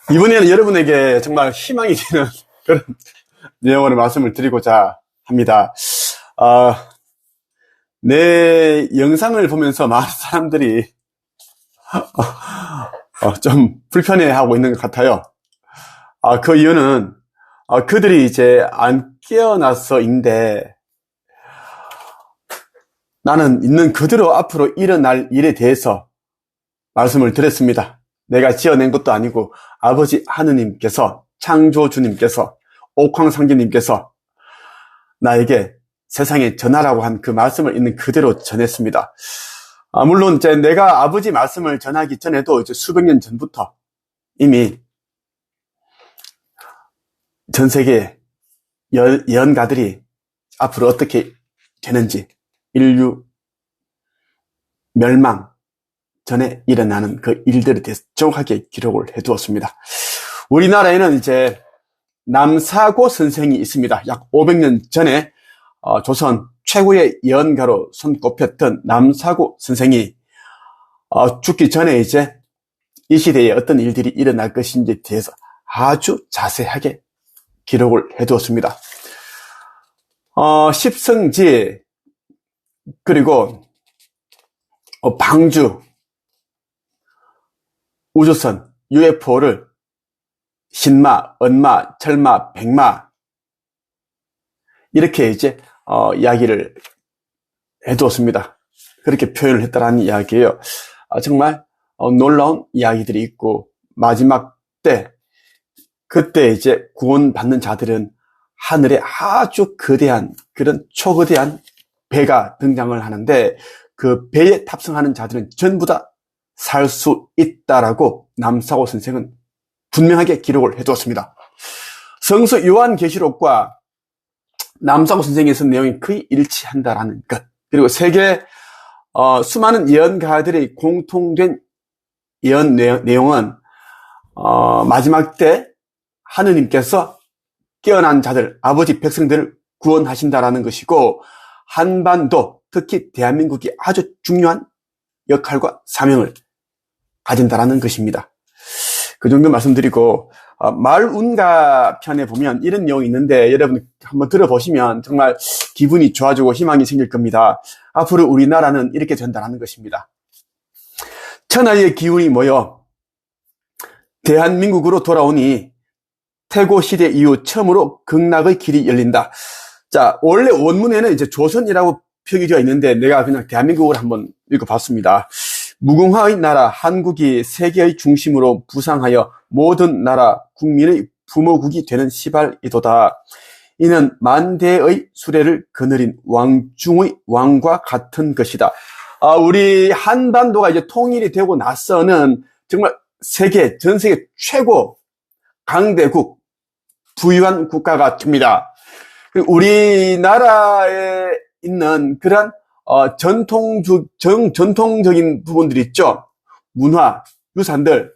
이번에는 여러분에게 정말 희망이 되는 그런 내용으로 말씀을 드리고자 합니다. 내 영상을 보면서 많은 사람들이 좀 불편해하고 있는 것 같아요. 그 이유는 그들이 이제 안 깨어나서인데, 나는 있는 그대로 앞으로 일어날 일에 대해서 말씀을 드렸습니다. 내가 지어낸 것도 아니고 아버지 하느님께서, 창조주님께서, 옥황상제님께서 나에게 세상에 전하라고 한 그 말씀을 있는 그대로 전했습니다. 물론 이제 내가 아버지 말씀을 전하기 전에도 이제 수백 년 전부터 이미 전 세계 예언가들이 앞으로 어떻게 되는지, 인류 멸망 전에 일어나는 그 일들에 대해서 정확하게 기록을 해두었습니다. 우리나라에는 이제 남사고 선생이 있습니다. 약 500년 전에 조선 최고의 예언가로 손꼽혔던 남사고 선생이 죽기 전에 이제 이 시대에 어떤 일들이 일어날 것인지에 대해서 아주 자세하게 기록을 해두었습니다. 십성지, 그리고 방주, 우주선, UFO를 신마, 언마, 철마, 백마 이렇게 이제 이야기를 해두었습니다. 그렇게 표현을 했다라는 이야기예요. 정말 놀라운 이야기들이 있고, 마지막 때 그때 이제 구원받는 자들은 하늘에 아주 거대한, 그런 초거대한 배가 등장을 하는데, 그 배에 탑승하는 자들은 전부 다 살 수 있다라고 남사고 선생은 분명하게 기록을 해두었습니다. 성서 요한계시록과 남사고 선생의 쓴 내용이 거의 일치한다라는 것, 그리고 세계 수많은 예언가들의 공통된 예언 내용은 마지막 때 하느님께서 깨어난 자들, 아버지 백성들을 구원하신다라는 것이고, 한반도, 특히 대한민국이 아주 중요한 역할과 사명을 가진다라는 것입니다. 그 정도 말씀드리고, 말운가 편에 보면 이런 내용이 있는데, 여러분 한번 들어보시면 정말 기분이 좋아지고 희망이 생길 겁니다. 앞으로 우리나라는 이렇게 된다는 것입니다. 천하의 기운이 모여 대한민국으로 돌아오니 태고 시대 이후 처음으로 극락의 길이 열린다. 자, 원래 원문에는 이제 조선이라고 표기되어 있는데, 내가 그냥 대한민국을 한번 읽어봤습니다. 무궁화의 나라 한국이 세계의 중심으로 부상하여 모든 나라 국민의 부모국이 되는 시발이도다. 이는 만대의 수레를 거느린 왕중의 왕과 같은 것이다. 우리 한반도가 이제 통일이 되고 나서는 정말 전 세계 최고 강대국, 부유한 국가가 됩니다. 우리나라에 있는 그런 전통적인 부분들 있죠. 문화, 유산들,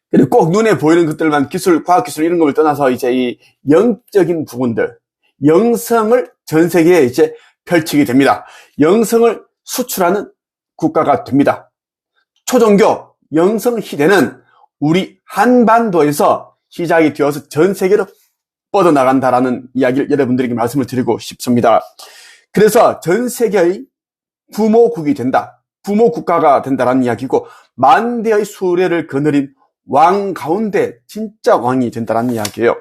그리고 꼭 눈에 보이는 것들만 기술, 과학기술 이런 걸 떠나서 이제 이 영적인 부분들, 영성을 전 세계에 이제 펼치게 됩니다. 영성을 수출하는 국가가 됩니다. 초종교 영성 시대는 우리 한반도에서 시작이 되어서 전 세계로 뻗어나간다라는 이야기를 여러분들에게 말씀을 드리고 싶습니다. 그래서 전 세계의 부모국이 된다, 부모국가가 된다라는 이야기고, 만대의 수레를 거느린 왕 가운데 진짜 왕이 된다라는 이야기예요.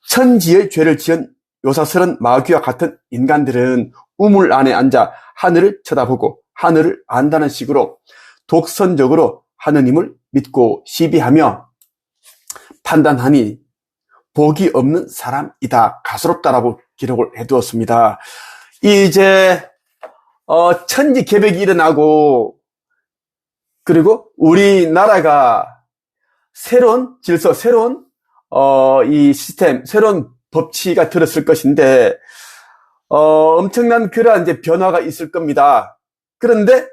천지의 죄를 지은 요사스런 마귀와 같은 인간들은 우물 안에 앉아 하늘을 쳐다보고 하늘을 안다는 식으로 독선적으로 하느님을 믿고 시비하며 판단하니 복이 없는 사람이다, 가소롭다라고 기록을 해두었습니다. 이제 천지 개벽이 일어나고, 그리고 우리나라가 새로운 질서, 새로운 이 시스템, 새로운 법치가 들었을 것인데, 엄청난 그러한 이제 변화가 있을 겁니다. 그런데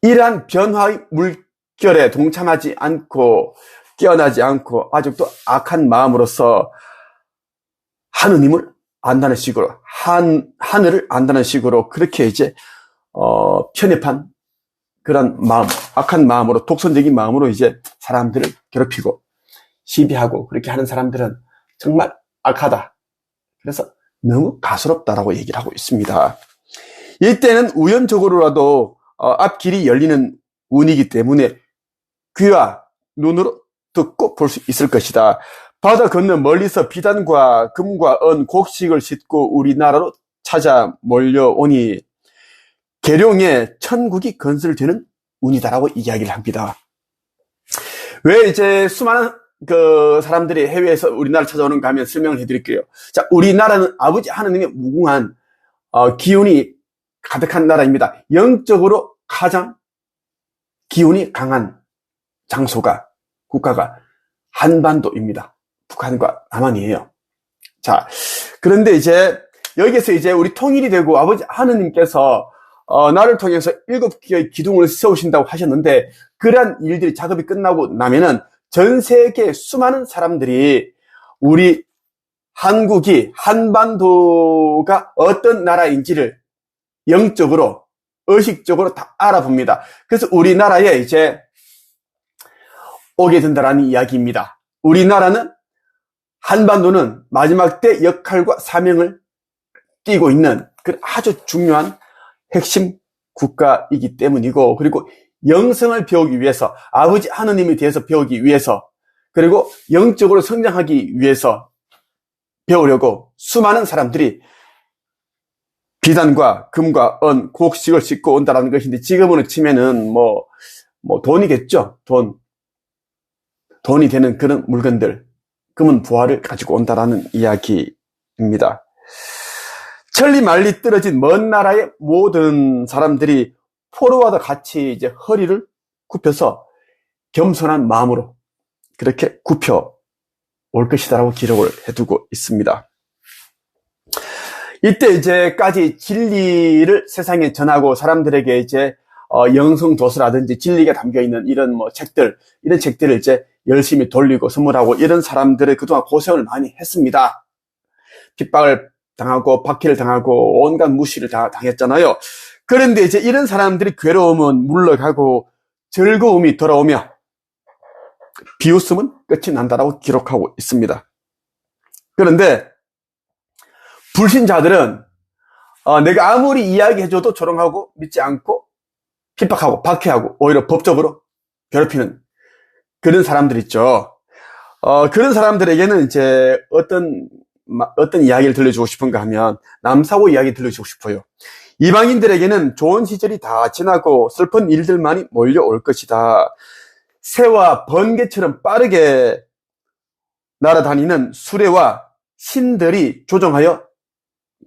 이러한 변화의 물결에 동참하지 않고 깨어나지 않고 아직도 악한 마음으로서 하느님을 안다는 식으로, 하늘을 안다는 식으로 그렇게 이제 편협한 그런 마음, 악한 마음으로, 독선적인 마음으로 이제 사람들을 괴롭히고 시비하고 그렇게 하는 사람들은 정말 악하다. 그래서 너무 가소롭다라고 얘기를 하고 있습니다. 이때는 우연적으로라도 앞길이 열리는 운이기 때문에 귀와 눈으로 듣고 볼 수 있을 것이다. 바다 건너 멀리서 비단과 금과 은, 곡식을 싣고 우리나라로 찾아 몰려오니 계룡의 천국이 건설되는 운이다라고 이야기를 합니다. 왜 이제 수많은 그 사람들이 해외에서 우리나라를 찾아오는가 하면 설명을 해드릴게요. 자, 우리나라는 아버지 하느님의 무궁한 기운이 가득한 나라입니다. 영적으로 가장 기운이 강한 장소가, 국가가 한반도입니다. 북한과 남한이에요. 자, 그런데 이제 여기에서 이제 우리 통일이 되고 아버지 하느님께서 나를 통해서 7개의 기둥을 세우신다고 하셨는데, 그러한 일들이 작업이 끝나고 나면은 전 세계 수많은 사람들이 우리 한국이, 한반도가 어떤 나라인지를 영적으로, 의식적으로 다 알아봅니다. 그래서 우리나라에 이제 오게 된다라는 이야기입니다. 우리나라는, 한반도는 마지막 때 역할과 사명을 띠고 있는 그 아주 중요한 핵심 국가이기 때문이고, 그리고 영성을 배우기 위해서, 아버지 하느님에 대해서 배우기 위해서, 그리고 영적으로 성장하기 위해서 배우려고 수많은 사람들이 비단과 금과 은, 곡식을 싣고 온다라는 것인데, 지금으로 치면은 뭐 돈이겠죠. 돈이 되는 그런 물건들, 금은 부하를 가지고 온다라는 이야기입니다. 천리 말리 떨어진 먼 나라의 모든 사람들이 포로와도 같이 이제 허리를 굽혀서 겸손한 마음으로 그렇게 굽혀 올 것이다라고 기록을 해두고 있습니다. 이때 이제까지 진리를 세상에 전하고 사람들에게 이제 영성도서라든지 진리가 담겨있는 이런 책들, 이런 책들을 이제 열심히 돌리고 선물하고, 이런 사람들의 그동안 고생을 많이 했습니다. 핍박을 당하고 박해를 당하고 온갖 무시를 당했잖아요. 그런데 이제 이런 사람들이 괴로움은 물러가고 즐거움이 돌아오며 비웃음은 끝이 난다라고 기록하고 있습니다. 그런데 불신자들은 내가 아무리 이야기해줘도 조롱하고 믿지 않고 핍박하고 박해하고 오히려 법적으로 괴롭히는 그런 사람들 있죠. 그런 사람들에게는 이제 어떤 이야기를 들려주고 싶은가 하면 남사고 이야기 들려주고 싶어요. 이방인들에게는 좋은 시절이 다 지나고 슬픈 일들만이 몰려올 것이다. 새와 번개처럼 빠르게 날아다니는 수레와 신들이 조종하여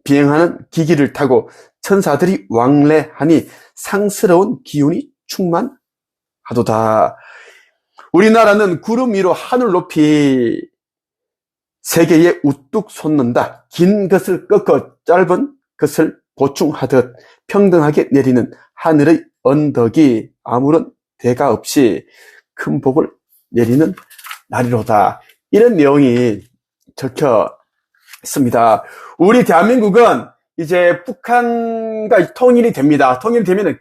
비행하는 기기를 타고 천사들이 왕래하니 상스러운 기운이 충만하도다. 우리나라는 구름 위로 하늘 높이 세계에 우뚝 솟는다. 긴 것을 꺾어 짧은 것을 보충하듯 평등하게 내리는 하늘의 언덕이 아무런 대가 없이 큰 복을 내리는 날이로다. 이런 내용이 적혀 있습니다. 우리 대한민국은 이제 북한과 통일이 됩니다. 통일이 되면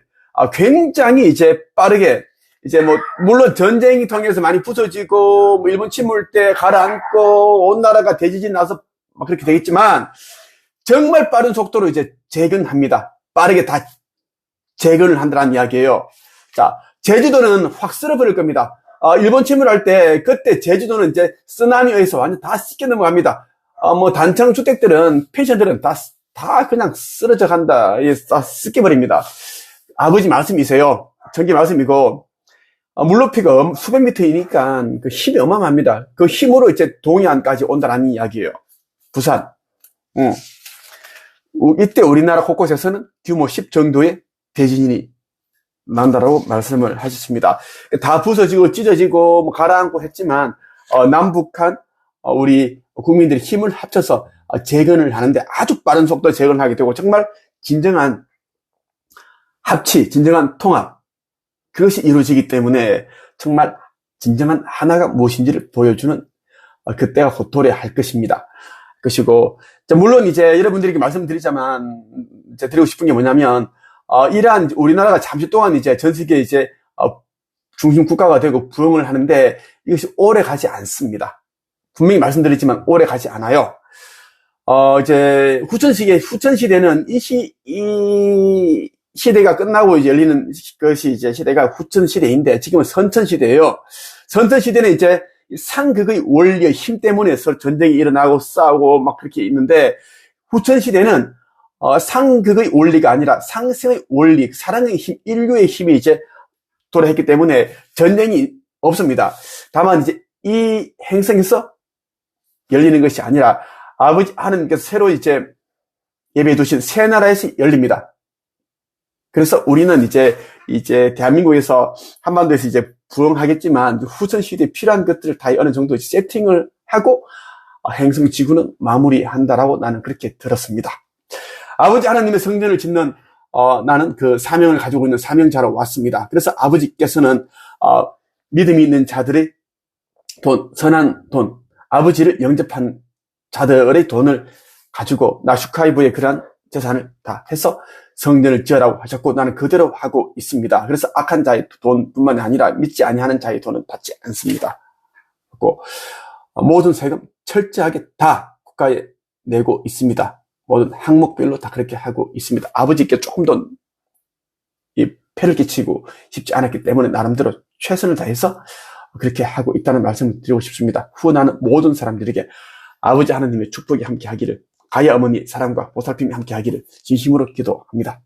굉장히 이제 빠르게, 이제 물론 전쟁이 통해서 많이 부서지고, 일본 침몰 때 가라앉고, 온 나라가 대지진 나서 막 그렇게 되겠지만, 정말 빠른 속도로 이제 재건합니다. 빠르게 다 재건을 한다는 이야기예요. 자, 제주도는 확 쓸어버릴 겁니다. 일본 침몰할 때, 그때 제주도는 이제 쓰나미에 의해서 완전 다 씻겨 넘어갑니다. 단층 주택들은, 펜션들은 다 그냥 쓰러져 간다. 다 씻겨버립니다. 아버지 말씀이세요. 전기 말씀이고, 물높이가 수백 미터이니까 그 힘이 어마어마합니다. 그 힘으로 이제 동해안까지 온다라는 이야기예요. 부산. 이때 우리나라 곳곳에서는 규모 10 정도의 대지진이 난다라고 말씀을 하셨습니다. 다 부서지고 찢어지고 가라앉고 했지만 남북한 우리 국민들이 힘을 합쳐서 재건을 하는데 아주 빠른 속도로 재건을 하게 되고, 정말 진정한 합치, 진정한 통합, 그것이 이루어지기 때문에 정말 진정한 하나가 무엇인지를 보여주는 그때가 곧 도래할 것입니다. 것이고, 물론 이제 여러분들에게 말씀드리자만, 제가 드리고 싶은 게 뭐냐면, 이러한 우리나라가 잠시 동안 이제 전 세계 이제 중심 국가가 되고 부흥을 하는데 이것이 오래 가지 않습니다. 분명히 말씀드렸지만 오래 가지 않아요. 이제 후천시대는 이 시대가 끝나고 이제 열리는 것이 이제 시대가 후천시대인데 지금은 선천시대예요. 선천시대는 이제 상극의 원리의 힘 때문에 서로 전쟁이 일어나고 싸우고 막 그렇게 있는데 후천시대는 상극의 원리가 아니라 상생의 원리, 사랑의 힘, 인류의 힘이 이제 도래했기 때문에 전쟁이 없습니다. 다만 이제 이 행성에서 열리는 것이 아니라 아버지 하나님께서 새로 이제 예배해 두신 새 나라에서 열립니다. 그래서 우리는 이제 대한민국에서 한반도에서 이제 부흥하겠지만 후천 시대에 필요한 것들을 다 어느 정도 세팅을 하고 행성 지구는 마무리한다라고 나는 그렇게 들었습니다. 아버지 하나님의 성전을 짓는 나는 그 사명을 가지고 있는 사명자로 왔습니다. 그래서 아버지께서는 믿음이 있는 자들의 돈, 선한 돈, 아버지를 영접한 자들의 돈을 가지고 나슈카이브의 그러한 재산을 다 해서 성전을 지으라고 하셨고 나는 그대로 하고 있습니다. 그래서 악한 자의 돈뿐만 아니라 믿지 아니하는 자의 돈은 받지 않습니다. 그리고 모든 세금 철저하게 다 국가에 내고 있습니다. 모든 항목별로 다 그렇게 하고 있습니다. 아버지께 조금 더 이 폐를 끼치고 싶지 않았기 때문에 나름대로 최선을 다해서 그렇게 하고 있다는 말씀을 드리고 싶습니다. 후원하는 모든 사람들에게 아버지 하나님의 축복이 함께 하기를, 가야 어머니 사랑과 보살핌이 함께 하기를 진심으로 기도합니다.